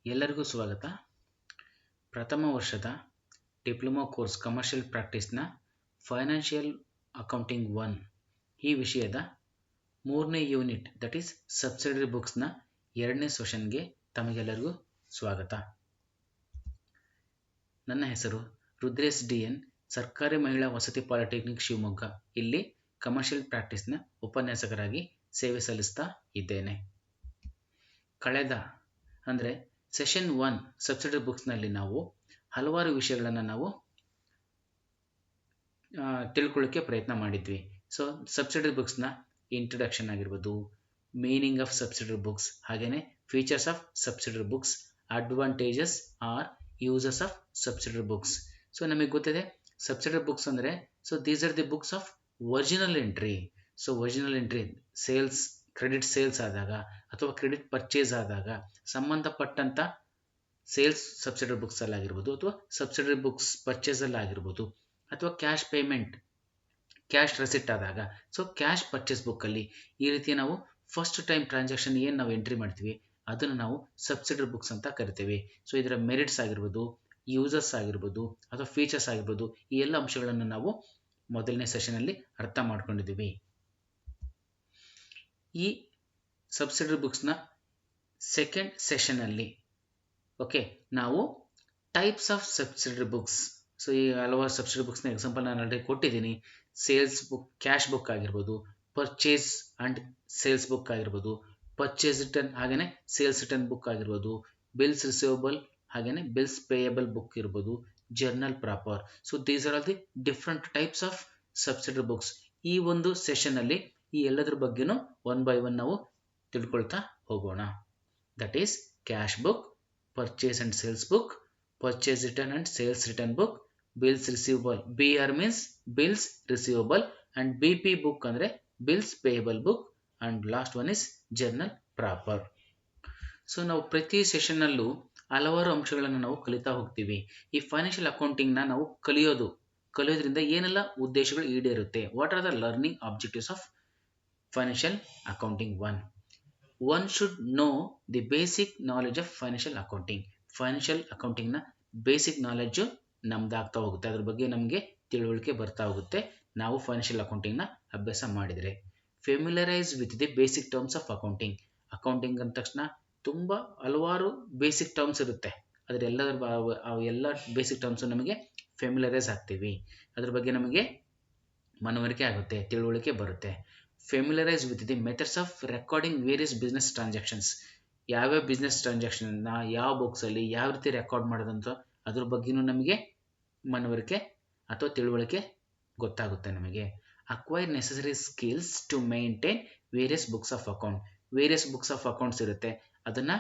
ಎಲ್ಲರಿಗೂ ಸ್ವಾಗತ. ಪ್ರಥಮ ವರ್ಷದ ಡಿಪ್ಲೊಮಾ ಕೋರ್ಸ್ ಕಮರ್ಷಿಯಲ್ ಪ್ರಾಕ್ಟೀಸ್ನ ಫೈನಾನ್ಷಿಯಲ್ ಅಕೌಂಟಿಂಗ್ 1 ಈ ವಿಷಯದ 3ನೇ ಯೂನಿಟ್ ದಟ್ ಈಸ್ ಸಬ್ಸಿಡರಿ ಬುಕ್ಸ್ನ 2ನೇ ಸೆಷನ್ಗೆ ತಮಗೆಲ್ಲರಿಗೂ ಸ್ವಾಗತ. ನನ್ನ ಹೆಸರು ರುದ್ರೇಶ್ DN, ಸರ್ಕಾರಿ ಮಹಿಳಾ ವಸತಿ ಪಾಲಿಟೆಕ್ನಿಕ್ ಶಿವಮೊಗ್ಗ. ಇಲ್ಲಿ ಕಮರ್ಷಿಯಲ್ ಪ್ರಾಕ್ಟೀಸ್ನ ಉಪನ್ಯಾಸಕರಾಗಿ ಸೇವೆ ಸಲ್ಲಿಸ್ತಾ ಇದ್ದೇನೆ. ಕಳೆದ ಅಂದರೆ ಸೆಷನ್ 1 ಸಬ್ಸಿಡರಿ ಬುಕ್ಸ್ನಲ್ಲಿ ನಾವು ಹಲವಾರು ವಿಷಯಗಳನ್ನು ನಾವು ತಿಳ್ಕೊಳ್ಳೋಕ್ಕೆ ಪ್ರಯತ್ನ ಮಾಡಿದ್ವಿ. ಸೊ ಸಬ್ಸಿಡರಿ ಬುಕ್ಸ್ನ ಇಂಟ್ರೊಡಕ್ಷನ್ ಆಗಿರ್ಬೋದು, ಮೀನಿಂಗ್ ಆಫ್ ಸಬ್ಸಿಡರಿ ಬುಕ್ಸ್, ಹಾಗೆಯೇ features of subsidiary books, advantages or uses of subsidiary books. So ನಮಗೆ ಗೊತ್ತಿದೆ ಸಬ್ಸಿಡರಿ ಬುಕ್ಸ್ ಅಂದರೆ these are the books of original entry. So original entry sales, credit sales ಆದಾಗ ಅಥವಾ credit purchase ಆದಾಗ ಸಂಬಂಧಪಟ್ಟಂಥ sales subsidiary books ಅಲ್ಲಿ ಆಗಿರ್ಬೋದು, ಅಥವಾ ಸಬ್ಸಿಡರಿ ಬುಕ್ಸ್ ಪರ್ಚೇಸ್ ಅಲ್ಲಿ ಆಗಿರ್ಬೋದು, ಅಥವಾ ಕ್ಯಾಶ್ ಪೇಮೆಂಟ್, ಕ್ಯಾಶ್ ರೆಸಿಟ್ ಆದಾಗ, ಸೊ ಕ್ಯಾಶ್ ಪರ್ಚೇಸ್ ಬುಕ್ಕಲ್ಲಿ ಈ ರೀತಿ ನಾವು ಫಸ್ಟ್ ಟೈಮ್ ಟ್ರಾನ್ಸಾಕ್ಷನ್ ಏನು ನಾವು ಎಂಟ್ರಿ ಮಾಡ್ತೀವಿ ಅದನ್ನು ನಾವು ಸಬ್ಸಿಡರಿ ಬುಕ್ಸ್ ಅಂತ ಕರಿತೀವಿ. ಸೊ ಇದರ ಮೆರಿಟ್ಸ್ ಆಗಿರ್ಬೋದು, ಯೂಸಸ್ ಆಗಿರ್ಬೋದು, ಅಥವಾ ಫೀಚರ್ಸ್ ಆಗಿರ್ಬೋದು, ಈ ಎಲ್ಲ ಅಂಶಗಳನ್ನು ನಾವು ಮೊದಲನೇ ಸೆಷನಲ್ಲಿ ಅರ್ಥ ಮಾಡ್ಕೊಂಡಿದ್ದೀವಿ. ಈ ಸಬ್ಸಿಡರಿ ಬುಕ್ಸ್ನ ಸೆಕೆಂಡ್ ಸೆಷನಲ್ಲಿ ನಾವು types of subsidiary books, so ಈ ಹಲವಾರು ಸಬ್ಸಿಡರಿ ಬುಕ್ಸ್ನ ಎಕ್ಸಾಂಪಲ್ ನಾನು ಆಲ್ರೆಡಿ ಕೊಟ್ಟಿದ್ದೀನಿ. ಸೇಲ್ಸ್ ಬುಕ್, ಕ್ಯಾಶ್ ಬುಕ್ ಆಗಿರ್ಬೋದು, ಪರ್ಚೇಸ್ ಆ್ಯಂಡ್ ಸೇಲ್ಸ್ ಬುಕ್ ಆಗಿರ್ಬೋದು, ಪರ್ಚೇಸ್ ರಿಟರ್ನ್ ಹಾಗೆಯೇ ಸೇಲ್ಸ್ ರಿಟರ್ನ್ ಬುಕ್ ಆಗಿರ್ಬೋದು, ಬಿಲ್ಸ್ ರಿಸೀವಬಲ್ ಹಾಗೆಯೇ ಬಿಲ್ಸ್ ಪೇಯಬಲ್ ಬುಕ್ ಇರ್ಬೋದು, journal proper. So these are all the different types of subsidiary books. ಈ ಒಂದು ಸೆಷನ್ನಲ್ಲಿ ಈ ಎಲ್ಲದರ ಬಗ್ಗೆನೂ 1 by 1 ನಾವು ತಿಳ್ಕೊಳ್ತಾ ಹೋಗೋಣ. That is cash book, purchase and sales book, purchase return and sales return book, bills receivable, BR means bills receivable, and BP book ಅಂದರೆ bills payable book, and last one is journal proper. So ನಾವು ಪ್ರತಿ ಸೆಷನ್ನಲ್ಲೂ ಹಲವಾರು ಅಂಶಗಳನ್ನು ನಾವು ಕಲಿತಾ ಹೋಗ್ತೀವಿ. ಈ financial ಅಕೌಂಟಿಂಗ್ನ ನಾವು ಕಲಿಯೋದ್ರಿಂದ ಏನೆಲ್ಲ ಉದ್ದೇಶಗಳು ಈಡೇರುತ್ತೆ? What are the learning objectives of financial accounting 1? One should know the basic knowledge of financial accounting. Financial ಅಕೌಂಟಿಂಗ್ನ ಬೇಸಿಕ್ ನಾಲೆಡ್ಜು ನಮ್ದಾಗ್ತಾ ಹೋಗುತ್ತೆ, ಅದ್ರ ಬಗ್ಗೆ ನಮಗೆ ತಿಳುವಳಿಕೆ ಬರ್ತಾ ಹೋಗುತ್ತೆ ನಾವು ಫೈನಾನ್ಷಿಯಲ್ ಅಕೌಂಟಿಂಗ್ನ ಅಭ್ಯಾಸ ಮಾಡಿದರೆ. Familiarise with the basic terms of accounting. Accounting ಅಂದ ತಕ್ಷಣ ತುಂಬ ಹಲವಾರು ಬೇಸಿಕ್ ಟರ್ಮ್ಸ್ ಇರುತ್ತೆ, ಎಲ್ಲ ಬೇಸಿಕ್ ಟರ್ಮ್ಸು ನಮಗೆ ಫೆಮಿಲರೈಸ್ ಆಗ್ತೀವಿ, ಅದ್ರ ಬಗ್ಗೆ ನಮಗೆ ಮನವರಿಕೆ ಆಗುತ್ತೆ, ತಿಳುವಳಿಕೆ ಬರುತ್ತೆ. Familiarise with the methods of recording various business transactions. ಯಾವ್ಯಾವ ಬಿಸ್ನೆಸ್ ಟ್ರಾನ್ಸಾಕ್ಷನ್ನ ಯಾವ ಬುಕ್ಸಲ್ಲಿ ಯಾವ ರೀತಿ ರೆಕಾರ್ಡ್ ಮಾಡೋದಂತ ಅದ್ರ ಬಗ್ಗೆನೂ ನಮಗೆ ಮನವರಿಕೆ ಅಥವಾ ತಿಳುವಳಿಕೆ ಗೊತ್ತಾಗುತ್ತೆ ನಮಗೆ. Acquire necessary skills to maintain various books of account. Various books of accounts ಇರುತ್ತೆ, ಅದನ್ನು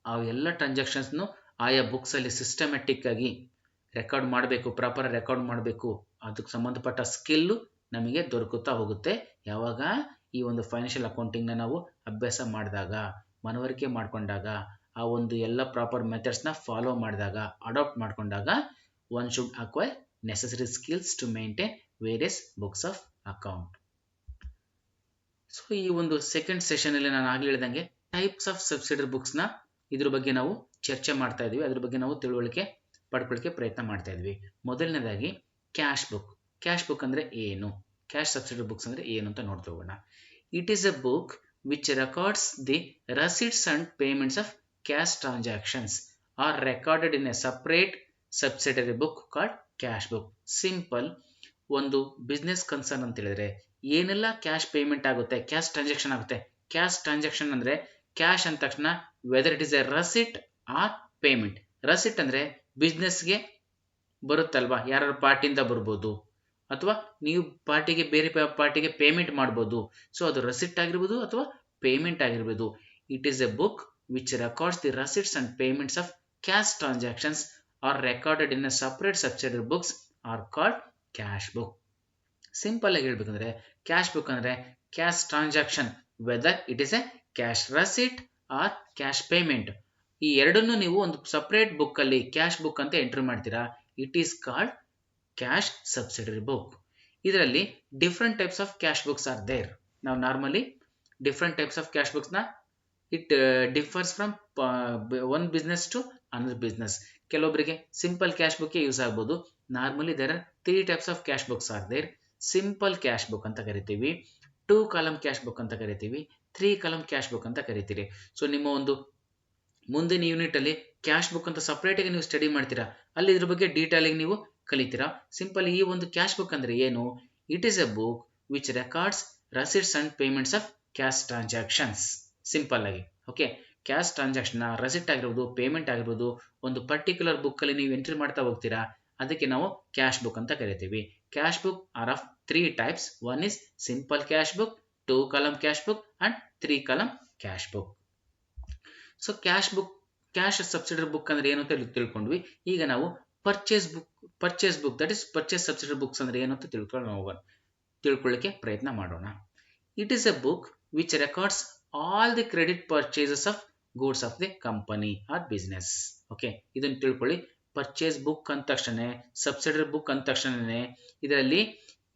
ಆ ಎಲ್ಲ ಟ್ರಾನ್ಸಾಕ್ಷನ್ಸ್ನು ಆಯಾ ಬುಕ್ಸಲ್ಲಿ ಸಿಸ್ಟಮ್ಯಾಟಿಕ್ ಆಗಿ ರೆಕಾರ್ಡ್ ಮಾಡಬೇಕು, ಪ್ರಾಪರ್ ರೆಕಾರ್ಡ್ ಮಾಡಬೇಕು. ಅದಕ್ಕೆ ಸಂಬಂಧಪಟ್ಟ ಸ್ಕಿಲ್ಲು ನಮಗೆ ದೊರಕುತ್ತಾ ಹೋಗುತ್ತೆ ಯಾವಾಗ ಈ ಒಂದು ಫೈನಾನ್ಷಿಯಲ್ ಅಕೌಂಟಿಂಗ್ನ ನಾವು ಅಭ್ಯಾಸ ಮಾಡಿದಾಗ, ಮನವರಿಕೆ ಮಾಡಿಕೊಂಡಾಗ, ಆ ಒಂದು ಎಲ್ಲ ಪ್ರಾಪರ್ ಮೆಥಡ್ಸ್ನ ಫಾಲೋ ಮಾಡಿದಾಗ, ಅಡಾಪ್ಟ್ ಮಾಡಿಕೊಂಡಾಗ one should acquire necessary skills to maintain various books of account. So ಈ ಒಂದು ಸೆಕೆಂಡ್ ಸೆಷನಲ್ಲಿ ನಾನು ಆಗಲೇ ಹೇಳಿದಂಗೆ ಟೈಪ್ಸ್ ಆಫ್ ಸಬ್ಸಿಡರಿ ಬುಕ್ಸ್ನ ಇದ್ರ ಬಗ್ಗೆ ನಾವು ಚರ್ಚೆ ಮಾಡ್ತಾ ಇದ್ವಿ, ಅದ್ರ ಬಗ್ಗೆ ನಾವು ತಿಳುವಳಿಕೆ ಪಡ್ಕೊಳ್ಳೋಕ್ಕೆ ಪ್ರಯತ್ನ ಮಾಡ್ತಾ ಇದ್ವಿ. ಮೊದಲನೇದಾಗಿ ಕ್ಯಾಶ್ ಬುಕ್. ಕ್ಯಾಶ್ ಬುಕ್ ಅಂದರೆ ಏನು? ಕ್ಯಾಶ್ ಸಬ್ಸಿಡರಿ ಬುಕ್ಸ್ ಅಂದರೆ ಏನು ಅಂತ ನೋಡ್ತಾ ಹೋಗೋಣ. It is a book which records the receipts and payments of cash transactions are recorded in a separate subsidiary book called cash book. Simple, ಒಂದು business concern ಅಂತ ಹೇಳಿದ್ರೆ ಏನೆಲ್ಲ ಕ್ಯಾಶ್ ಪೇಮೆಂಟ್ ಆಗುತ್ತೆ, ಕ್ಯಾಶ್ ಟ್ರಾನ್ಸಾಕ್ಷನ್ ಆಗುತ್ತೆ. ಕ್ಯಾಶ್ ಟ್ರಾನ್ಸಾಕ್ಷನ್ ಅಂದರೆ cash ಅಂದ ತಕ್ಷಣ whether it is a receipt or payment. Receipt ಅಂದರೆ ಬಿಸ್ನೆಸ್ಗೆ ಬರುತ್ತಲ್ವಾ, ಯಾರು ಪಾರ್ಟಿಯಿಂದ ಬರ್ಬೋದು, ಅಥವಾ ನೀವು ಪಾರ್ಟಿಗೆ ಬೇರೆ ಪಾರ್ಟಿಗೆ ಪೇಮೆಂಟ್ ಮಾಡ್ಬೋದು. ಸೊ ಅದು ರಸಿಟ್ ಆಗಿರ್ಬೋದು ಅಥವಾ ಪೇಮೆಂಟ್ ಆಗಿರ್ಬೋದು. It is a book which records the receipts and payments of cash transactions are recorded in a separate subsidiary books are called cash book. Simple ಆಗಿ ಹೇಳ್ಬೇಕಂದ್ರೆ ಕ್ಯಾಶ್ ಬುಕ್ ಅಂದರೆ cash transaction, whether it is a cash receipt or cash payment, ಈ ಎರಡನ್ನೂ ನೀವು ಒಂದು separate ಬುಕ್ಕಲ್ಲಿ cash book ಅಂತ entry ಮಾಡ್ತೀರಾ. It is called cash subsidiary book. ಇದರಲ್ಲಿ different types of cash books are there. ನಾವು normally different types of cash ಬುಕ್ಸ್ನ it differs from one business to another business. ಕೆಲವೊಬ್ಬರಿಗೆ ಸಿಂಪಲ್ ಕ್ಯಾಶ್ ಬುಕ್ ಯೂಸ್ ಆಗ್ಬೋದು. Normally there are 3 types of cash books are there. Simple cash book ಅಂತ ಕರಿತೀವಿ, 2 column cash book ಅಂತ ಕರಿತೀವಿ, 3 column cash book ಅಂತ ಕರಿತೀರಿ. So ನಿಮ್ಮ ಒಂದು ಮುಂದಿನ ಯೂನಿಟ್ ಅಲ್ಲಿ ಕ್ಯಾಶ್ ಬುಕ್ ಅಂತ ಸಪರೇಟ್ ಆಗಿ ನೀವು ಸ್ಟಡಿ ಮಾಡ್ತೀರಾ, ಅಲ್ಲಿ ಇದ್ರ ಬಗ್ಗೆ ಡೀಟೇಲ್ ಆಗಿ ನೀವು ಕಲಿತೀರಾ. ಸಿಂಪಲ್ ಈ ಒಂದು ಕ್ಯಾಶ್ ಬುಕ್ ಅಂದ್ರೆ ಏನು? It is a book which records receipts and payments of cash transactions. Simple ಆಗಿ ಓಕೆ, ಕ್ಯಾಶ್ ಟ್ರಾನ್ಸಾಕ್ಷನ್ ರಸಿಟ್ ಆಗಿರ್ಬೋದು, ಪೇಮೆಂಟ್ ಆಗಿರ್ಬೋದು, ಒಂದು ಪರ್ಟಿಕ್ಯುಲರ್ ಬುಕ್ ಅಲ್ಲಿ ನೀವು ಎಂಟ್ರಿ ಮಾಡ್ತಾ ಹೋಗ್ತೀರಾ, ಅದಕ್ಕೆ ನಾವು ಕ್ಯಾಶ್ ಬುಕ್ ಅಂತ ಕರಿತೀವಿ. Cash book are of 3 types. One is simple cash book, 2 column cash book and 3 column cash book. So cash book, cash subsidiary book ಅಂದ್ರೆ ಏನು ಅಂತ ತಿಳ್ಕೊಂಡ್ವಿ. ಈಗ ನಾವು purchase book that is purchase subsidiary books ಅಂದ್ರೆ ಏನು ಅಂತ ತಿಳ್ಕೊಳ್ಳಿಕ್ಕೆ ಪ್ರಯತ್ನ ಮಾಡೋಣ. It is a book which records all the credit purchases of goods of the company or business. Okay, ಇದನ್ನು ತಿಳ್ಕೊಳ್ಳಿ. ಪರ್ಚೇಸ್ ಬುಕ್ ಅಂದ ತಕ್ಷಣ, ಸಬ್ಸಿಡರಿ ಬುಕ್ ಅಂದ ತಕ್ಷಣ ಇದರಲ್ಲಿ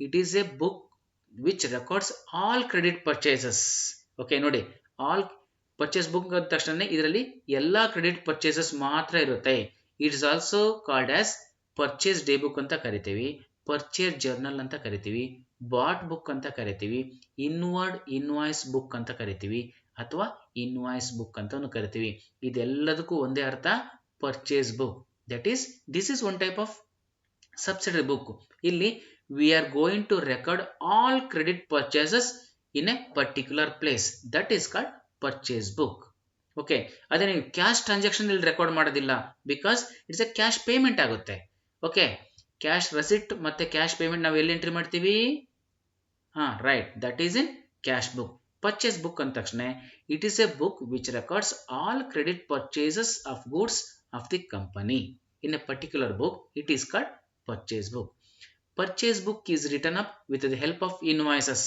it is a book which records all credit purchases. Okay ನೋಡಿ, all purchase book ಅಂದ ತಕ್ಷಣ ಇದರಲ್ಲಿ ಎಲ್ಲಾ ಕ್ರೆಡಿಟ್ ಪರ್ಚೇಸಸ್ ಮಾತ್ರ ಇರುತ್ತೆ. It is also called as purchase day book ಅಂತ ಕರಿತೀವಿ, ಪರ್ಚೇಸ್ ಜರ್ನಲ್ ಅಂತ ಕರಿತೀವಿ, ಬಾಟ್ ಬುಕ್ ಅಂತ ಕರಿತೀವಿ, ಇನ್ವರ್ಡ್ ಇನ್ವಾಯ್ಸ್ ಬುಕ್ ಅಂತ ಕರಿತೀವಿ, ಅಥವಾ ಇನ್ವಾಯ್ಸ್ ಬುಕ್ ಅಂತ ಕರಿತೀವಿ. ಇದೆಲ್ಲದಕ್ಕೂ ಒಂದೇ ಅರ್ಥ, purchase book. That is this is one type of subsidiary book. ಇಲ್ಲಿ we are going to record all credit purchases in a particular place, that is called purchase book. Okay, ಅದೇ ನೀವು cash transaction ಇಲ್ಲಿ record ಮಾಡೋದಿಲ್ಲ, because it's a cash payment ಆಗುತ್ತೆ. Okay, cash receipt ಮತ್ತೆ cash payment ನಾವು ಎಲ್ಲಿ entry ಮಾಡ್ತೀವಿ? Right, that is in cash book. Purchase book ಅಂದ ತಕ್ಷಣ it is a book which records all credit purchases of goods of the company in a particular book. It is called purchase book. Purchase book is return up with the help of invoices.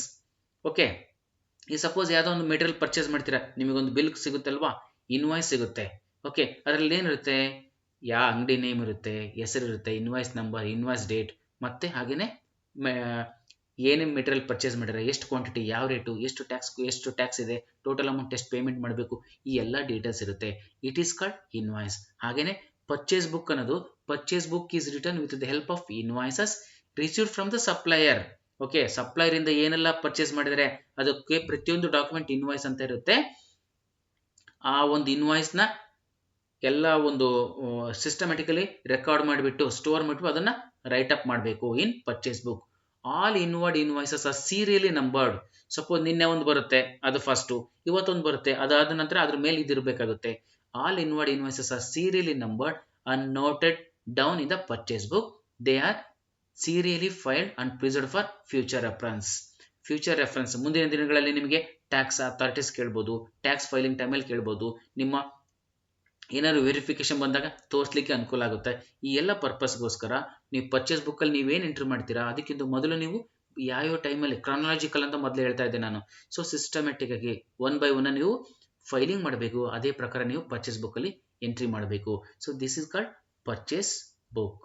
Okay, ಈ suppose ಯಾವುದೋ ಒಂದು material purchase ಮಾಡ್ತೀರಾ, ನಿಮಗೊಂದು bill ಸಿಗುತ್ತಲ್ವಾ, invoice ಸಿಗುತ್ತೆ. Okay, ಅದರಲ್ಲಿ ಏನಿರುತ್ತೆ? ಯಾವ ಅಂಗಡಿ ನೇಮ್ ಇರುತ್ತೆ, ಹೆಸರು ಇರುತ್ತೆ, ಇನ್ವಾಯ್ಸ್ ನಂಬರ್, ಇನ್ವಾಯ್ಸ್ ಡೇಟ್, ಮತ್ತೆ ಹಾಗೇನೆ ಏನೇನು ಮೆಟೀರಿಯಲ್ ಪರ್ಚೇಸ್ ಮಾಡಿದ್ರೆ, ಎಷ್ಟು ಕ್ವಾಂಟಿಟಿ, ಯಾವ ರೇಟು, ಎಷ್ಟು ಟ್ಯಾಕ್ಸ್ ಇದೆ, ಟೋಟಲ್ ಅಮೌಂಟ್ ಎಷ್ಟು ಪೇಮೆಂಟ್ ಮಾಡಬೇಕು, ಈ ಎಲ್ಲ ಡೀಟೇಲ್ಸ್ ಇರುತ್ತೆ. It is called invoice. ಹಾಗೇನೆ ಪರ್ಚೇಸ್ ಬುಕ್ ಅನ್ನೋದು, purchase book is return with the help of invoices received from the supplier. Okay, supplier ಇಂದ ಏನೆಲ್ಲ ಪರ್ಚೇಸ್ ಮಾಡಿದರೆ ಅದಕ್ಕೆ ಪ್ರತಿಯೊಂದು ಡಾಕ್ಯುಮೆಂಟ್ ಇನ್ವಾಯ್ಸ್ ಅಂತ ಇರುತ್ತೆ. ಆ ಒಂದು ಇನ್ವಾಯ್ಸ್ ನ ಎಲ್ಲ ಒಂದು ಸಿಸ್ಟಮ್ಯಾಟಿಕಲಿ ರೆಕಾರ್ಡ್ ಮಾಡಿಬಿಟ್ಟು ಸ್ಟೋರ್ ಮಾಡಿಬಿಟ್ಟು ಅದನ್ನ ರೈಟ್ ಅಪ್ ಮಾಡಬೇಕು in purchase book. All inward invoices are serially numbered. Suppose ನಿನ್ನೆ ಒಂದು ಬರುತ್ತೆ, ಅದು ಫಸ್ಟು, ಇವತ್ತೊಂದು ಬರುತ್ತೆ, ಅದಾದ ನಂತರ ಅದ್ರ ಮೇಲೆ ಇದಿರಬೇಕಾಗುತ್ತೆ. All inward invoices are serially numbered and noted down in the purchase book. They are serially filed and preserved for future reference. Future reference ಮುಂದಿನ ದಿನಗಳಲ್ಲಿ ನಿಮಗೆ ಟ್ಯಾಕ್ಸ್ ಅಥಾರಿಟೀಸ್ ಕೇಳ್ಬೋದು, ಟ್ಯಾಕ್ಸ್ ಫೈಲಿಂಗ್ ಟೈಮಲ್ಲಿ ಕೇಳ್ಬೋದು, ನಿಮ್ಮ ಏನಾದ್ರು ವೆರಿಫಿಕೇಶನ್ ಬಂದಾಗ ತೋರಿಸ್ಲಿಕ್ಕೆ ಅನುಕೂಲ ಆಗುತ್ತೆ. ಈ ಎಲ್ಲ ಪರ್ಪಸ್ಗೋಸ್ಕರ ನೀವು ಪರ್ಚೇಸ್ ಬುಕ್ಕಲ್ಲಿ ನೀವೇನು ಎಂಟ್ರಿ ಮಾಡ್ತೀರಾ, ಅದಕ್ಕಿಂತ ಮೊದಲು ನೀವು ಯಾವ ಟೈಮಲ್ಲಿ ಕ್ರಾನಾಲಜಿಕಲ್ ಅಂತ ಮೊದಲು ಹೇಳ್ತಾ ಇದ್ದೆ ನಾನು. ಸೊ ಸಿಸ್ಟಮ್ಯಾಟಿಕ್ ಆಗಿ ಒನ್ ಬೈ ಒನ್ ನೀವು ಫೈಲಿಂಗ್ ಮಾಡಬೇಕು, ಅದೇ ಪ್ರಕಾರ ನೀವು ಪರ್ಚೇಸ್ ಬುಕ್ಕಲ್ಲಿ ಎಂಟ್ರಿ ಮಾಡಬೇಕು. So this is called purchase book.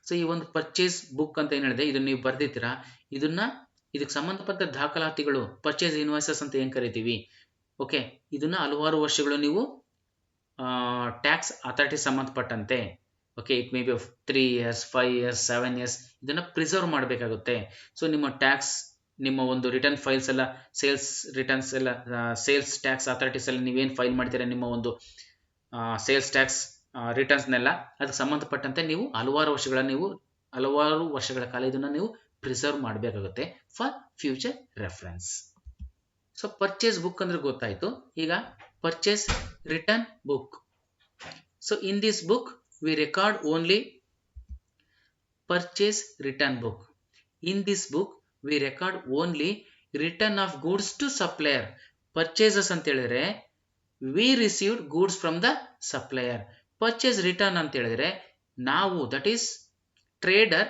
So ಈ ಒಂದು ಪರ್ಚೇಸ್ ಬುಕ್ ಅಂತ ಏನು ಹೇಳಿದೆ, ಇದನ್ನ ನೀವು ಬರ್ದಿರ್ತೀರಾ. ಇದಕ್ಕೆ ಸಂಬಂಧಪಟ್ಟ ದಾಖಲಾತಿಗಳು ಪರ್ಚೇಸ್ ಇನ್ವಾಯ್ಸಸ್ ಅಂತ ಏನು ಕರಿತೀವಿ. ಓಕೆ, ಇದನ್ನ ಹಲವಾರು ವರ್ಷಗಳು ನೀವು ಟ್ಯಾಕ್ಸ್ ಅಥಾರಿಟಿ ಸಂಬಂಧಪಟ್ಟಂತೆ, okay, it may be 3 years 5 years 7 years ಇದನ್ನ ಪ್ರಿಸರ್ವ್ ಮಾಡಬೇಕಾಗುತ್ತೆ. ಸೊ ನಿಮ್ಮ ಟ್ಯಾಕ್ಸ್, ನಿಮ್ಮ ಒಂದು ರಿಟರ್ನ್ ಫೈಲ್ಸ್ ಎಲ್ಲ, ಸೇಲ್ಸ್ ರಿಟರ್ನ್ಸ್ ಎಲ್ಲ, ಸೇಲ್ಸ್ ಟ್ಯಾಕ್ಸ್ ಅಥಾರಿಟೀಸ್ ಎಲ್ಲ ನೀವೇನು ಫೈಲ್ ಮಾಡ್ತೀರಾ, ನಿಮ್ಮ ಒಂದು ಸೇಲ್ಸ್ ಟ್ಯಾಕ್ಸ್ ರಿಟರ್ನ್ಸ್ನೆಲ್ಲ, ಅದಕ್ಕೆ ಸಂಬಂಧಪಟ್ಟಂತೆ ನೀವು ಹಲವಾರು ವರ್ಷಗಳ ಕಾಲ ಇದನ್ನ ನೀವು ಪ್ರಿಸರ್ವ್ ಮಾಡಬೇಕಾಗುತ್ತೆ for future reference. So purchase book ಅಂದ್ರೆ ಗೊತ್ತಾಯ್ತು. ಈಗ purchase return book. So in this book we record only purchase return book. In this book we record only return of goods to supplier. Purchases ಅಂತ ಹೇಳಿದ್ರೆ we received goods from the supplier. Purchase return ಅಂತ ಹೇಳಿದ್ರೆ ನಾವು, that is trader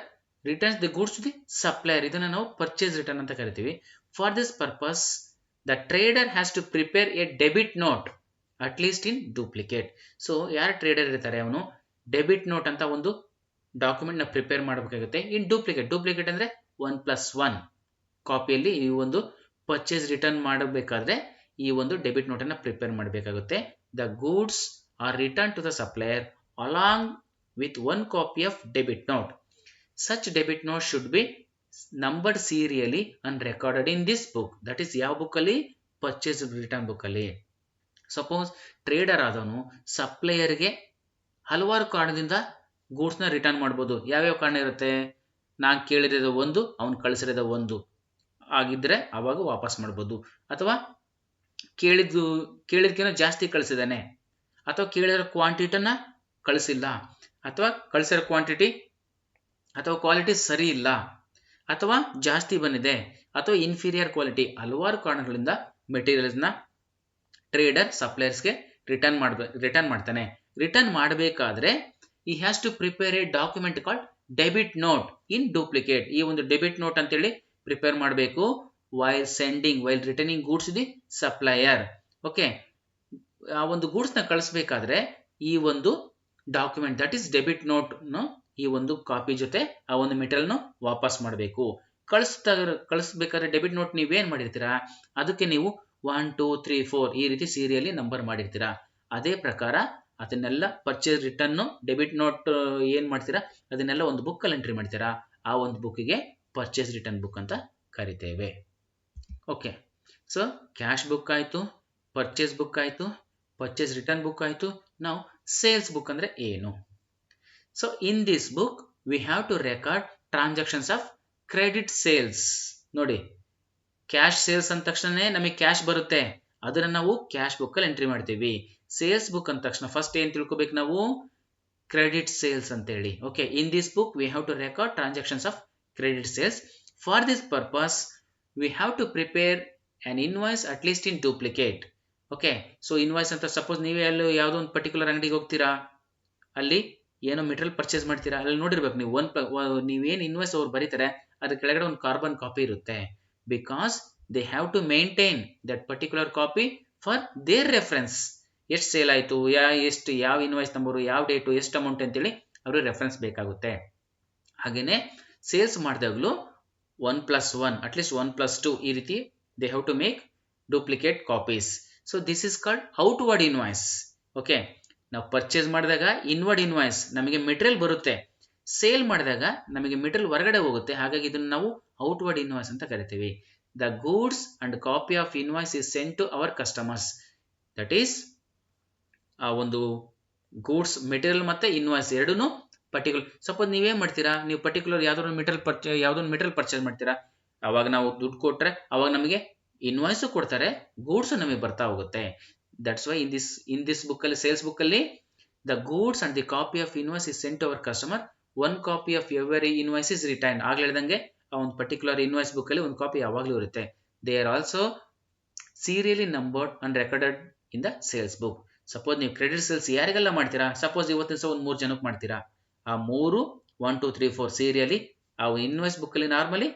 returns the goods to the supplier. ಇದನ್ನ ನಾವು purchase return ಅಂತ ಕರಿತೀವಿ. For this purpose the trader has to prepare a debit note at least in duplicate. So ಯಾರು trader ಇರ್ತಾರೆ, ಅವನು ಡೆಬಿಟ್ ನೋಟ್ ಅಂತ ಒಂದು ಡಾಕ್ಯುಮೆಂಟ್ ನ ಪ್ರಿಪೇರ್ ಮಾಡಬೇಕಾಗುತ್ತೆ ಇನ್ ಡೂಪ್ಲಿಕೇಟ್. ಡೂಪ್ಲಿಕೇಟ್ ಅಂದ್ರೆ 1+1 ಕಾಪಿಯಲ್ಲಿ ಈ ಒಂದು ಪರ್ಚೇಸ್ ರಿಟರ್ನ್ ಮಾಡಬೇಕಾದ್ರೆ ಈ ಒಂದು ಡೆಬಿಟ್ ನೋಟನ್ನು ಪ್ರಿಪೇರ್ ಮಾಡಬೇಕಾಗುತ್ತೆ. The goods are return to the supplier along with one copy of debit note. Such debit note should be numbered serially and recorded in this book. That is ಯಾವ ಬುಕ್ಕಲ್ಲಿ? Purchase return ಬುಕ್ಕಲ್ಲಿ. Suppose trader ಆದವನು ಸಪ್ಲೈಯರ್ಗೆ ಹಲವಾರು ಕಾರಣದಿಂದ ಗೂಡ್ಸ್ನ return ಮಾಡ್ಬೋದು. ಯಾವ್ಯಾವ ಕಾರಣ ಇರುತ್ತೆ? ನಾನು ಕೇಳಿರೋದು ಒಂದು, ಅವ್ನು ಕಳಿಸಿರೋದು ಒಂದು ಆಗಿದ್ರೆ ಅವಾಗ ವಾಪಸ್ ಮಾಡ್ಬೋದು. ಅಥವಾ ಕೇಳಿದ್ಕಿಂತ ಜಾಸ್ತಿ ಕಳಿಸಿದ್ದಾನೆ, ಅಥವಾ ಕೇಳಿರೋ ಕ್ವಾಂಟಿಟಿನ ಕಳಿಸಿಲ್ಲ, ಅಥವಾ ಕಳಿಸಿರೋ ಕ್ವಾಂಟಿಟಿ ಅಥವಾ ಕ್ವಾಲಿಟಿ ಸರಿ ಇಲ್ಲ, ಅಥವಾ ಜಾಸ್ತಿ ಬಂದಿದೆ, ಅಥವಾ ಇನ್ಫೀರಿಯರ್ ಕ್ವಾಲಿಟಿ. ಹಲವಾರು ಕಾರಣಗಳಿಂದ ಮೆಟೀರಿಯಲ್ಸ್ನ ಟ್ರೇಡರ್ ಸಪ್ಲೈಯರ್ಸ್ಗೆ ರಿಟರ್ನ್ ಮಾಡ್ತಾನೆ. ರಿಟರ್ನ್ ಮಾಡಬೇಕಾದ್ರೆ ಈ has to prepare a document called debit note in duplicate. ಈ ಒಂದು ಡೆಬಿಟ್ ನೋಟ್ ಅಂತೇಳಿ ಪ್ರಿಪೇರ್ ಮಾಡಬೇಕು while returning goods the supplier. Okay, ಆ ಒಂದು ಗೂಡ್ಸ್ನ ಕಳಿಸ್ಬೇಕಾದ್ರೆ ಈ ಒಂದು document that is debit note ಈ ಒಂದು ಕಾಪಿ ಜೊತೆ ಆ ಒಂದು ಮೆಟೀರಿಯಲ್ನ ವಾಪಸ್ ಮಾಡಬೇಕು. ಕಳಿಸ್ಬೇಕಾದ್ರೆ ಡೆಬಿಟ್ ನೋಟ್ ನೀವೇನ್ ಮಾಡಿರ್ತೀರಾ, ಅದಕ್ಕೆ ನೀವು 1 2 3 4 ಈ ರೀತಿ ಸೀರಿಯಲಿ ನಂಬರ್ ಮಾಡಿರ್ತೀರಾ. ಅದೇ ಪ್ರಕಾರ ಅದನ್ನೆಲ್ಲ ಪರ್ಚೇಸ್ ರಿಟರ್ನ್ ಡೆಬಿಟ್ ನೋಟ್ ಏನ್ ಮಾಡ್ತೀರಾ ಅದನ್ನೆಲ್ಲ ಒಂದು ಬುಕ್ ಅಲ್ಲಿ ಎಂಟ್ರಿ ಮಾಡ್ತೀರಾ. ಆ ಒಂದು ಬುಕ್ಕಿಗೆ ಪರ್ಚೇಸ್ ರಿಟರ್ನ್ ಬುಕ್ ಅಂತ ಕರಿತೇವೆ. ಓಕೆ, ಸೊ ಕ್ಯಾಶ್ ಬುಕ್ ಆಯ್ತು, ಪರ್ಚೇಸ್ ಬುಕ್ ಆಯ್ತು, ಪರ್ಚೇಸ್ ರಿಟರ್ನ್ ಬುಕ್ ಆಯ್ತು. ನಾವು ಸೇಲ್ಸ್ ಬುಕ್ ಅಂದ್ರೆ ಏನು? So in this book we have to record transactions of credit sales. ನೋಡಿ, ಕ್ಯಾಶ್ ಸೇಲ್ಸ್ ಅಂದ ತಕ್ಷಣನೇ ನಮಗೆ ಕ್ಯಾಶ್ ಬರುತ್ತೆ, ಅದನ್ನ ನಾವು ಕ್ಯಾಶ್ ಬುಕ್ ಅಲ್ಲಿ ಎಂಟ್ರಿ ಮಾಡ್ತೀವಿ. ಸೇಲ್ಸ್ ಬುಕ್ ಅಂದ ತಕ್ಷಣ ಫಸ್ಟ್ ಏನ್ ತಿಳ್ಕೊಬೇಕು ನಾವು? ಕ್ರೆಡಿಟ್ ಸೇಲ್ಸ್ ಅಂತ ಹೇಳಿ. Okay, in this book we have to record transactions of credit sales. For this purpose we have to prepare an invoice at least in duplicate. Okay, so invoice ಅಂತ suppose ನೀವೇ ಅಲ್ಲಿ ಯಾವುದೋ ಒಂದು particular ಅಂಗಡಿಗೆ ಹೋಗ್ತೀರಾ, ಅಲ್ಲಿ ಏನೋ ಮೆಟೀರಿಯಲ್ ಪರ್ಚೇಸ್ ಮಾಡ್ತೀರಾ, ಅಲ್ಲಿ ನೋಡಿರ್ಬೇಕು ನೀವು ನೀವೇನು ಇನ್ವಾಯ್ಸ್ ಅವ್ರು ಬರೀತಾರೆ ಅದ್ರ ಕೆಳಗಡೆ ಒಂದು ಕಾರ್ಬನ್ ಕಾಪಿ ಇರುತ್ತೆ. Because they have to maintain that particular copy for their reference. ಎಷ್ಟು ಸೇಲ್ ಆಯಿತು, ಎಷ್ಟು ಯಾವ ಇನ್ವಾಯ್ಸ್ ನಂಬರು, ಯಾವ ಡೇಟು, ಎಷ್ಟು ಅಮೌಂಟ್ ಅಂತೇಳಿ ಅವ್ರಿಗೆ ರೆಫರೆನ್ಸ್ ಬೇಕಾಗುತ್ತೆ. ಹಾಗೆಯೇ ಸೇಲ್ಸ್ ಮಾಡಿದಾಗಲೂ 1+1 ಅಟ್ಲೀಸ್ಟ್ 1+2 ಈ ರೀತಿ they have to make duplicate copies. So this is called outward invoice. Okay, ನಾವು ಪರ್ಚೇಸ್ ಮಾಡಿದಾಗ ಇನ್ವರ್ಡ್ ಇನ್ವಾಯ್ಸ್ ನಮಗೆ ಮೆಟೀರಿಯಲ್ ಬರುತ್ತೆ, ಸೇಲ್ ಮಾಡಿದಾಗ ನಮಗೆ ಮೆಟೀರಿಯಲ್ ಹೊರಗಡೆ ಹೋಗುತ್ತೆ, ಹಾಗಾಗಿ ಇದನ್ನು ನಾವು ಔಟ್ವರ್ಡ್ ಇನ್ವಾಯ್ಸ್ ಅಂತ ಕರಿತೀವಿ. The goods and copy of invoice is sent to our customers. That is ಆ ಒಂದು ಗೂಡ್ಸ್ ಮೆಟೀರಿಯಲ್ ಮತ್ತೆ ಇನ್ವಾಯ್ಸ್ ಎರಡೂ ಪರ್ಟಿಕ್ಯುಲರ್. ಸಪೋಸ್ ನೀವೇನ್ ಮಾಡ್ತೀರಾ, ನೀವು ಪರ್ಟಿಕ್ಯುಲರ್ ಯಾವ್ದೋ ಮೆಟೀರಿಯಲ್ ಪರ್ಚೇಸ್ ಮಾಡ್ತೀರಾ, ಅವಾಗ ನಾವು ದುಡ್ಡು ಕೊಟ್ರೆ ಅವಾಗ ನಮಗೆ ಇನ್ವಾಯ್ಸು ಕೊಡ್ತಾರೆ, ಗೂಡ್ಸ್ ನಮಗೆ ಬರ್ತಾ ಹೋಗುತ್ತೆ. That's why in this book ಅಲ್ಲಿ, ಸೇಲ್ಸ್ ಬುಕ್ ಅಲ್ಲಿ, the goods and the copy of invoice is sent to our customer. One copy of every invoice is return. ಆಗ್ಲೇ ಹೇಳ್ದಂಗೆ ಆ ಒಂದು ಪರ್ಟಿಕ್ಯುಲರ್ ಇನ್ವಾಯ್ಸ್ ಬುಕ್ ಅಲ್ಲಿ ಒಂದು ಕಾಪಿ ಯಾವಾಗಲೂ ಇರುತ್ತೆ. They are also serially numbered and recorded in the sales book. Suppose ನೀವು credit sales ಯಾರಿಗೆಲ್ಲ ಮಾಡ್ತೀರಾ, ಸಪೋಸ್ ಇವತ್ತಿನ ದಿವಸ ಒಂದು 3 ಜನಕ್ಕೆ ಮಾಡ್ತೀರಾ, ಆ 3 1 2 3 4 ಸೀರಿಯಲಿ ಆ ಇನ್ವಾಯ್ಸ್ ಬುಕ್ ಅಲ್ಲಿ ನಾರ್ಮಲಿ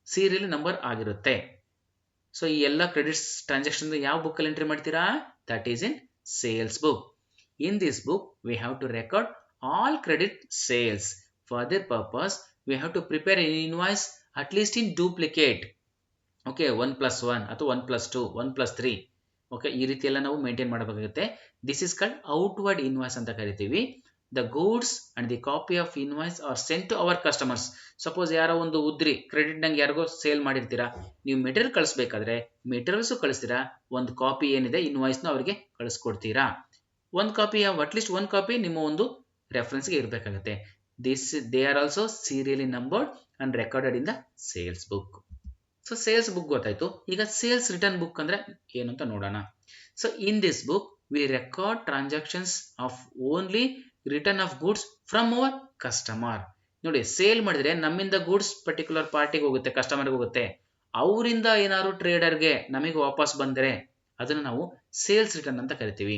ಸೀರಿಯಲ್ ನಂಬರ್ ಆಗಿರುತ್ತೆ. ಸೊ ಈ ಎಲ್ಲ ಕ್ರೆಡಿಟ್ಸ್ ಟ್ರಾನ್ಸಾಕ್ಷನ್ ಯಾವ ಬುಕ್ ಅಲ್ಲಿ ಎಂಟ್ರಿ ಮಾಡ್ತೀರಾ? That is in sales book. In this book we have to record all credit sales. For this purpose we have to prepare an invoice at least in duplicate. Okay, 1+1 ಅಥವಾ 1+2 1+3. Okay, ಈ ರೀತಿ ಎಲ್ಲ ನಾವು maintain ಮಾಡಬೇಕಾಗುತ್ತೆ. This is called outward invoice ಅಂತ ಕರಿತೀವಿ. The goods and the copy of invoice are sent to our customers. Suppose ಯಾರೋ ಒಂದು ಉದ್ರಿ ಕ್ರೆಡಿಟ್ ನಂಗೆ ಯಾರಿಗೋ ಸೇಲ್ ಮಾಡಿರ್ತೀರಾ, ನೀವು ಮೆಟೀರಿಯಲ್ ಕಳಿಸ್ಬೇಕಾದ್ರೆ ಮೆಟೀರಿಯಲ್ಸು ಕಳಿಸ್ತೀರಾ, ಒಂದು ಕಾಪಿ ಏನಿದೆ ಇನ್ವಾಯ್ಸ್ನ ಅವರಿಗೆ ಕಳಿಸ್ಕೊಡ್ತೀರಾ. ಒಂದು ಕಾಪಿ, ಅಟ್ಲೀಸ್ಟ್ ಒಂದು ಕಾಪಿ ನಿಮ್ಮ ಒಂದು ರೆಫರೆನ್ಸ್ಗೆ ಇರಬೇಕಾಗುತ್ತೆ. They are also serially numbered and recorded in the sales book. So sales book ಗೊತ್ತಾಯ್ತು. ಈಗ ಸೇಲ್ಸ್ ರಿಟರ್ನ್ ಬುಕ್ ಅಂದ್ರೆ ಏನು ಅಂತ ನೋಡೋಣ. So in this book we record transactions of only return of goods from our customer. ನೋಡಿ, sale ಮಾಡಿದ್ರೆ ನಮ್ಮಿಂದ goods particular ಪಾರ್ಟಿಗೆ ಹೋಗುತ್ತೆ, ಕಸ್ಟಮರ್ಗೆ ಹೋಗುತ್ತೆ. ಅವರಿಂದ ಏನಾದ್ರು ಟ್ರೇಡರ್ಗೆ ನಮಗೆ ವಾಪಸ್ ಬಂದರೆ ಅದನ್ನು ನಾವು ಸೇಲ್ಸ್ ರಿಟರ್ನ್ ಅಂತ ಕರಿತೀವಿ.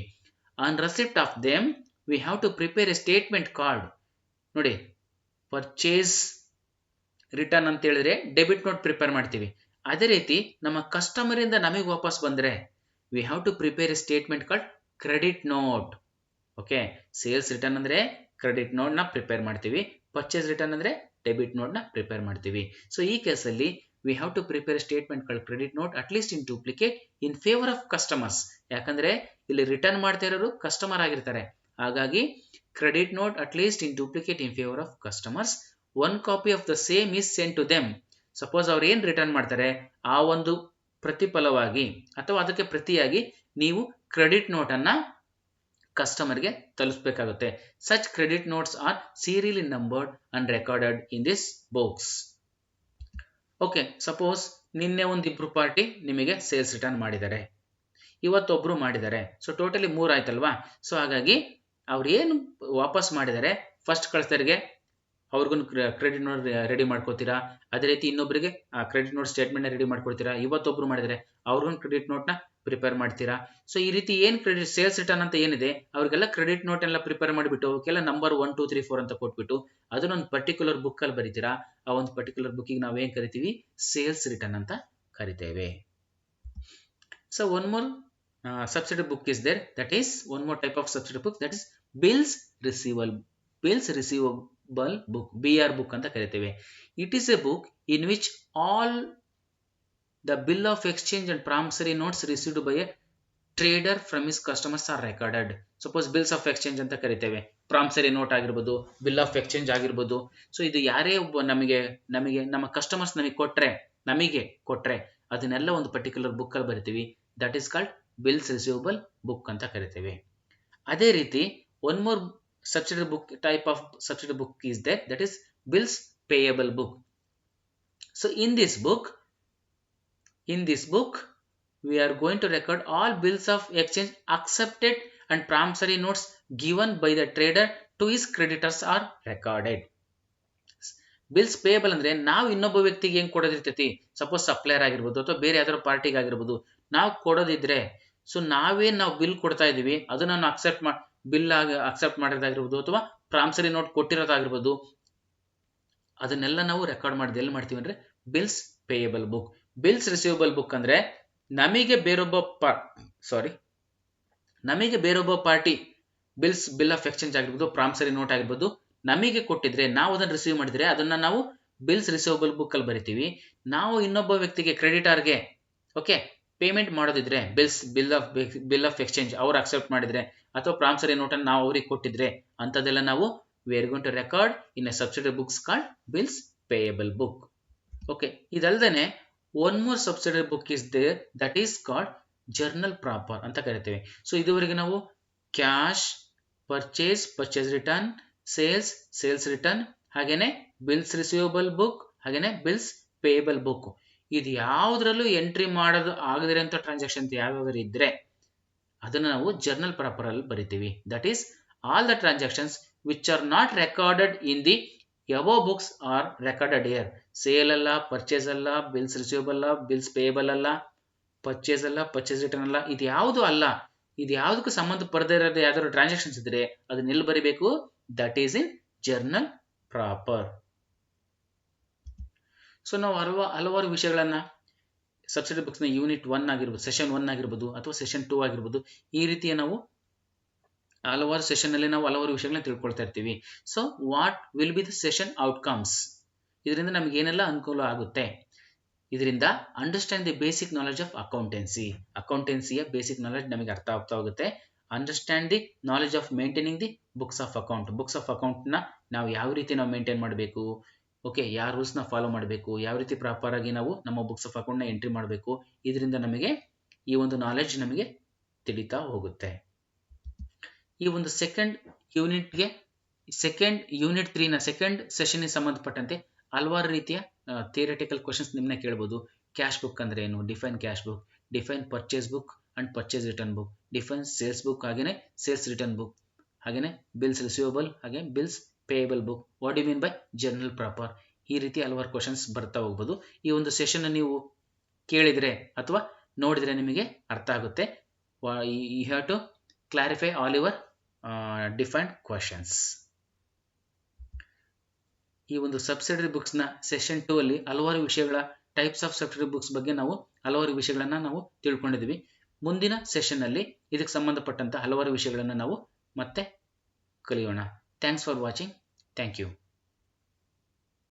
On receipt of them we have to prepare a statement card. ನೋಡಿ, ಪರ್ಚೇಸ್ ರಿಟರ್ನ್ ಅಂತ ಹೇಳಿದ್ರೆ ಡೆಬಿಟ್ ನೋಟ್ ಪ್ರಿಪೇರ್ ಮಾಡ್ತೀವಿ. ಅದೇ ರೀತಿ ನಮ್ಮ ಕಸ್ಟಮರ್ ಇಂದ ನಮಗೆ ವಾಪಸ್ ಬಂದರೆ we have to prepare a statement card credit note. Okay, sales return ಅಂದ್ರೆ ಕ್ರೆಡಿಟ್ ನೋಟ್ ನ ಪ್ರಿಪೇರ್ ಮಾಡ್ತೀವಿ, ಪರ್ಚೇಸ್ ರಿಟರ್ನ್ ಅಂದ್ರೆ ಡೆಬಿಟ್ ನೋಟ್ ನ ಪ್ರಿಪೇರ್ ಮಾಡ್ತೀವಿ. ಸೊ ಈ ಕೇಸಲ್ಲಿ we have to prepare statement called credit note at least in duplicate in favour of customers. ಯಾಕಂದ್ರೆ ಇಲ್ಲಿ ರಿಟರ್ನ್ ಮಾಡ್ತಾ ಇರೋರು ಕಸ್ಟಮರ್ ಆಗಿರ್ತಾರೆ. ಹಾಗಾಗಿ credit note at least in duplicate in favour of customers. One copy of the same is sent to them. Suppose ಅವ್ರು ಏನ್ return ಮಾಡ್ತಾರೆ ಆ ಒಂದು ಪ್ರತಿಫಲವಾಗಿ ಅಥವಾ ಅದಕ್ಕೆ ಪ್ರತಿಯಾಗಿ ನೀವು ಕ್ರೆಡಿಟ್ ನೋಟ್ ಅನ್ನ ಕಸ್ಟಮರ್ಗೆ ತಲುಪಿಸಬೇಕಾಗುತ್ತೆ. Such credit notes are serially numbered and recorded in this books. Okay, suppose ನಿನ್ನೆ ಒಂದಿಬ್ರು ಪಾರ್ಟಿ ನಿಮಗೆ ಸೇಲ್ಸ್ ರಿಟರ್ನ್ ಮಾಡಿದ್ದಾರೆ, ಇವತ್ತೊಬ್ರು ಮಾಡಿದ್ದಾರೆ. ಸೊ ಟೋಟಲಿ 3 ಆಯ್ತಲ್ವಾ. ಸೊ ಹಾಗಾಗಿ ಅವ್ರು ಏನು ವಾಪಸ್ ಮಾಡಿದ್ದಾರೆ ಫಸ್ಟ್ ಕಳಿಸ್ದರಿಗೆ ಅವ್ರಿಗೂ ಕ್ರೆಡಿಟ್ ನೋಟ್ ರೆಡಿ ಮಾಡ್ಕೊತೀರಾ. ಅದೇ ರೀತಿ ಇನ್ನೊಬ್ಬರಿಗೆ ಕ್ರೆಡಿಟ್ ನೋಟ್ ಸ್ಟೇಟ್ಮೆಂಟ್ ರೆಡಿ ಮಾಡ್ಕೊಡ್ತೀರಾ. ಇವತ್ತೊಬ್ರು ಮಾಡಿದರೆ ಅವ್ರಿಗೂ ಕ್ರೆಡಿಟ್ ನೋಟ್ನ ಪ್ರಿಪೇರ್ ಮಾಡ್ತೀರಾ. ಸೊ ಈ ರೀತಿ ಏನು ಕ್ರೆಡಿಟ್ ಸೇಲ್ಸ್ ರಿಟರ್ನ್ ಅಂತ ಏನಿದೆ ಅವ್ರಿಗೆಲ್ಲ ಕ್ರೆಡಿಟ್ ನೋಟ್ ಎಲ್ಲ ಪ್ರಿಪೇರ್ ಮಾಡಿಬಿಟ್ಟು ಅವಕ್ಕೆಲ್ಲ ನಂಬರ್ 1 2 3 4 ಅಂತ ಕೊಟ್ಬಿಟ್ಟು ಅದನ್ನೊಂದು ಪರ್ಟಿಕ್ಯುಲರ್ ಬುಕ್ಕಲ್ಲಿ ಬರೀತೀರಾ. ಆ ಒಂದು ಪರ್ಟಿಕ್ಯುಲರ್ ಬುಕ್ಕಿಗೆ ನಾವು ಏನು ಕರಿತೀವಿ, ಸೇಲ್ಸ್ ರಿಟರ್ನ್ ಅಂತ ಕರಿತೇವೆ. So one more subsidiary book is there, that is one more type of subsidiary book, that is bills receivable book, BR book ಅಂತ ಕರಿತೇವೆ. It is a book in which all the bill of exchange and promissory notes received by a trader from his customers are recorded. Suppose bills of exchange ಅಂತ ಕರಿತೇವೆ, promissory note ಆಗಿರ್ಬೋದು, bill of exchange ಆಗಿರ್ಬೋದು. So ಇದು ಯಾರೇ ಒಬ್ಬ ನಮಗೆ ನಮ್ಮ customers ನಮಗೆ ಕೊಟ್ರೆ ಅದನ್ನೆಲ್ಲ ಒಂದು ಪರ್ಟಿಕ್ಯುಲರ್ ಬುಕ್ ಅಲ್ಲಿ ಬರಿತೀವಿ. That is called bills receivable book ಅಂತ ಕರಿತೇವೆ. ಅದೇ ರೀತಿ one more subsidiary book type of subsidiary book is there, that is bills payable book. So in this book we are going to record all bills of exchange accepted and promissory notes given by the trader to his creditors are recorded. Bills payable ಅಂದ್ರೆ ನಾವು ಇನ್ನೊಬ್ಬ ವ್ಯಕ್ತಿಗೆ ಹೆಂಗ್ ಕೊಡೋದಿರ್ತೈತಿ, suppose supplier ಆಗಿರ್ಬೋದು ಅಥವಾ ಬೇರೆ ಯಾವ್ದಾದ್ರು ಪಾರ್ಟಿಗೆ ಆಗಿರ್ಬೋದು, ನಾವು ಕೊಡೋದಿದ್ರೆ ಸೊ ನಾವು ಬಿಲ್ ಕೊಡ್ತಾ ಇದೀವಿ ಅದನ್ನ ನಾವು ಬಿಲ್ ಆಗಿ ಅಕ್ಸೆಪ್ಟ್ ಮಾಡಿರೋದಾಗಿರ್ಬೋದು ಅಥವಾ ಪ್ರಾಮಿಸರಿ ನೋಟ್ ಕೊಟ್ಟಿರೋದಾಗಿರ್ಬೋದು, ಅದನ್ನೆಲ್ಲ ನಾವು ರೆಕಾರ್ಡ್ ಮಾಡಿದ ಎಲ್ಲಿ ಮಾಡ್ತೀವಿ ಅಂದ್ರೆ bills payable book. Bills receivable book ಅಂದ್ರೆ ನಮಗೆ ಬೇರೊಬ್ಬ ಪಾರ್ಟಿ ಬಿಲ್ ಆಫ್ ಎಕ್ಸ್ಚೇಂಜ್ ಆಗಿರ್ಬೋದು, ಪ್ರಾಮಿಸರಿ ನೋಟ್ ಆಗಿರ್ಬೋದು ನಮಗೆ ಕೊಟ್ಟಿದ್ರೆ, ನಾವು ಅದನ್ನ ರಿಸೀವ್ ಮಾಡಿದ್ರೆ ಅದನ್ನ ನಾವು ಬಿಲ್ಸ್ ರಿಸೀವಬಲ್ ಬುಕ್ ಅಲ್ಲಿ ಬರಿತೀವಿ. ನಾವು ಇನ್ನೊಬ್ಬ ವ್ಯಕ್ತಿಗೆ ಕ್ರೆಡಿಟರ್ಗೆ ಪೇಮೆಂಟ್ ಮಾಡೋದಿದ್ರೆ ಬಿಲ್ ಆಫ್ ಎಕ್ಸ್ಚೇಂಜ್ ಅವ್ರು ಅಕ್ಸೆಪ್ಟ್ ಮಾಡಿದ್ರೆ ಅಥವಾ ಪ್ರಾಮಿಸರಿ ನೋಟ್ ಅನ್ನು ನಾವು ಅವ್ರಿಗೆ ಕೊಟ್ಟಿದ್ರೆ ಅಂತದೆಲ್ಲ ನಾವು we are going to record in a subsidiary books called bills payable book. Okay, ಇದಲ್ದೇನೆ one more subsidiary book is there, that is called journal proper ಅಂತ ಕರಿತೇವೆ. ಸೊ ಇದುವರೆಗೆ ನಾವು cash, purchase return, sales return, ಹಾಗೇನೆ bills receivable book, ಹಾಗೇನೆ bills payable book, ಇದು ಯಾವುದ್ರಲ್ಲೂ entry ಮಾಡೋದು ಆಗದಿರೋಂಥ ಟ್ರಾನ್ಸಾಕ್ಷನ್ ಯಾವ್ಯಾವ್ದು ಇದ್ರೆ ಅದನ್ನ ನಾವು ಜರ್ನಲ್ ಪ್ರಾಪರ್ ಅಲ್ಲಿ ಬರಿತೀವಿ. That is all the transactions which are not recorded in the above books are recorded here. Sale ಅಲ್ಲ, ಪರ್ಚೇಸ್ ಅಲ್ಲ, ಬಿಲ್ಸ್ ರಿಸೀವಬಲ್ ಅಲ್ಲ, ಬಿಲ್ಸ್ ಪೇಯಬಲ್ ಅಲ್ಲ, ಪರ್ಚೇಸ್ ಅಲ್ಲ, ಪರ್ಚೇಸ್ ರಿಟರ್ನ್ ಅಲ್ಲ, ಇದು ಯಾವುದು ಅಲ್ಲ, ಇದು ಯಾವುದಕ್ಕೂ ಸಂಬಂಧ ಪಡದೇ ಇರೋದು ಯಾವ್ದಾದ್ರು ಟ್ರಾನ್ಸಾಕ್ಷನ್ಸ್ ಇದ್ರೆ ಅದನ್ನ ಎಲ್ಲಿ ಬರಿಬೇಕು, that is in journal proper. So ನಾವು ಹಲವಾರು ವಿಷಯಗಳನ್ನ ಸಬ್ಸಿಡರಿ ಬುಕ್ಸ್ನ ಯೂನಿಟ್ 1 ಆಗಿರ್ಬೋದು, ಸೆಷನ್ 1 ಆಗಿರ್ಬೋದು ಅಥವಾ ಸೆಷನ್ 2 ಆಗಿರ್ಬೋದು, ಈ ರೀತಿಯ ನಾವು ಹಲವಾರು ಸೆಷನ್ ಅಲ್ಲಿ ನಾವು ಹಲವಾರು ವಿಷಯಗಳನ್ನ ತಿಳ್ಕೊಳ್ತಾ ಇರ್ತೀವಿ. So what will be the session outcomes, ಇದರಿಂದ ನಮ್ಗೆ ಏನೆಲ್ಲ ಅನುಕೂಲ ಆಗುತ್ತೆ, ಇದರಿಂದ understand the basic knowledge of ಅಕೌಂಟೆನ್ಸಿಯ ಬೇಸಿಕ್ ನಾಲೆಜ್ ನಮಗೆ ಅರ್ಥ ಆಗ್ತಾ ಹೋಗುತ್ತೆ. Understand the knowledge of maintaining the books of ಅಕೌಂಟ್ನ ನಾವು ಯಾವ ರೀತಿ ನಾವು ಮೇಂಟೈನ್ ಮಾಡಬೇಕು, ಯಾವ ರೂಲ್ಸ್ನ ಫಾಲೋ ಮಾಡಬೇಕು, ಯಾವ ರೀತಿ ಪ್ರಾಪರ್ ಆಗಿ ನಾವು ನಮ್ಮ ಬುಕ್ಸ್ ಆಫ್ ಅಕೌಂಟ್ನ ಎಂಟ್ರಿ ಮಾಡಬೇಕು, ಇದರಿಂದ ನಮಗೆ ಈ ಒಂದು ನಾಲೆಜ್ ನಮಗೆ ತಿಳಿತಾ ಹೋಗುತ್ತೆ. ಈ ಒಂದು ಸೆಕೆಂಡ್ ಯೂನಿಟ್ 3ನ ಸೆಕೆಂಡ್ ಸೆಷನ್ಗೆ ಸಂಬಂಧಪಟ್ಟಂತೆ ಹಲವಾರು ರೀತಿಯ ಥಿಯರಿಟಿಕಲ್ ಕ್ವಶನ್ಸ್ ನಿಮ್ಮನ್ನ ಕೇಳ್ಬೋದು. ಕ್ಯಾಶ್ ಬುಕ್ ಅಂದ್ರೆ ಏನು, define cash book, define purchase book and purchase return book, define sales book, ಹಾಗೇನೆ ಸೇಲ್ಸ್ ರಿಟರ್ನ್ ಬುಕ್, ಹಾಗೇನೆ ಬಿಲ್ಸ್ ರಿಸೀವಬಲ್, ಹಾಗೆ bills payable book, what you mean by journal proper. ಈ ರೀತಿ ಹಲವಾರು ಕ್ವಶನ್ಸ್ ಬರ್ತಾ ಹೋಗ್ಬೋದು. ಈ ಒಂದು ಸೆಷನ್ ನೀವು ಕೇಳಿದ್ರೆ ಅಥವಾ ನೋಡಿದ್ರೆ ನಿಮಗೆ ಅರ್ಥ ಆಗುತ್ತೆ. You have to clarify all your defined questions. ಈ ಒಂದು ಸಬ್ಸಿಡರಿ ಬುಕ್ಸ್ನ ಸೆಷನ್ 2 ಅಲ್ಲಿ ಹಲವಾರು ವಿಷಯಗಳ ಟೈಪ್ಸ್ ಆಫ್ ಸಬ್ಸಿಡರಿ ಬುಕ್ಸ್ ಬಗ್ಗೆ ನಾವು ಹಲವಾರು ವಿಷಯಗಳನ್ನ ನಾವು ತಿಳ್ಕೊಂಡಿದ್ವಿ. ಮುಂದಿನ ಸೆಷನ್ ಅಲ್ಲಿ ಇದಕ್ಕೆ ಸಂಬಂಧಪಟ್ಟಂತ ಹಲವಾರು ವಿಷಯಗಳನ್ನು ನಾವು ಮತ್ತೆ ಕಲಿಯೋಣ. Thanks for watching. Thank you.